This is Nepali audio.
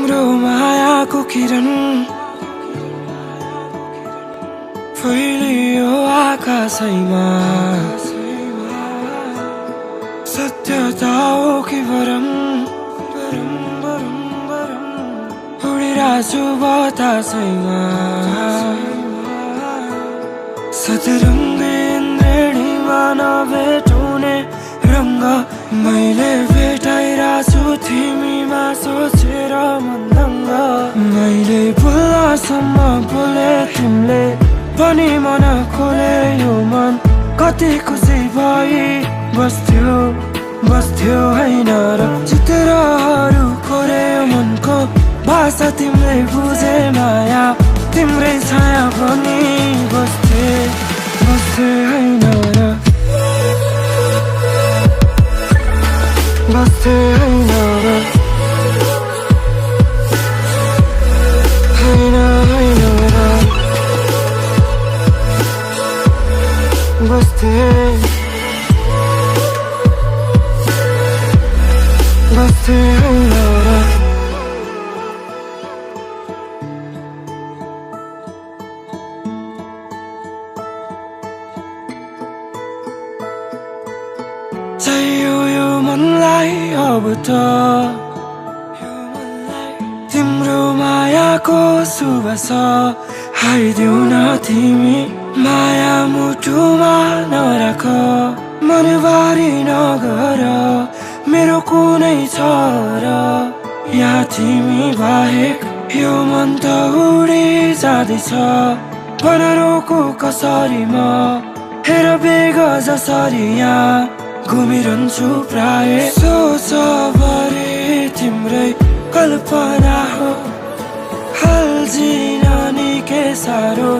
तिम्रो मायाको किरण फैलियो आकाशैमा सत्यता हो कि भरम उडिरहेछु बतासैमा सतरङ्गी इन्द्रेणीमा नभेटाउने रङ्ग मैले भेटाइरहेछु तिमीमा सोचेर मन्दङ्ग मैले बोल्दासम्म बोले तिमीले पनि मन खोले यो मन कति खुसी भई बस्थ्यो हैन र चित्रहरू कोर्यो मनको भाषा तिमीले बुझे माया तिम्रै छाया पनि बस्थे हैन र बस्थे हैन र हैन र बस्थे हैन र चाहियो यो मनलाई अब त तिम्रो मायाको सुवास हाइदेऊ न तिमी माया मुटुमा नराख मनबारी नगर मेरो कुनै छ र यहाँ तिमी बाहेक यो मन त उडी जाँदैछ भन रोकु कसरी म हेर बेग जसरी यहाँ घुमिरहन्छु प्राय सोच भरे तिम्रै कल्पना हो हाल जिन निकै साह्रो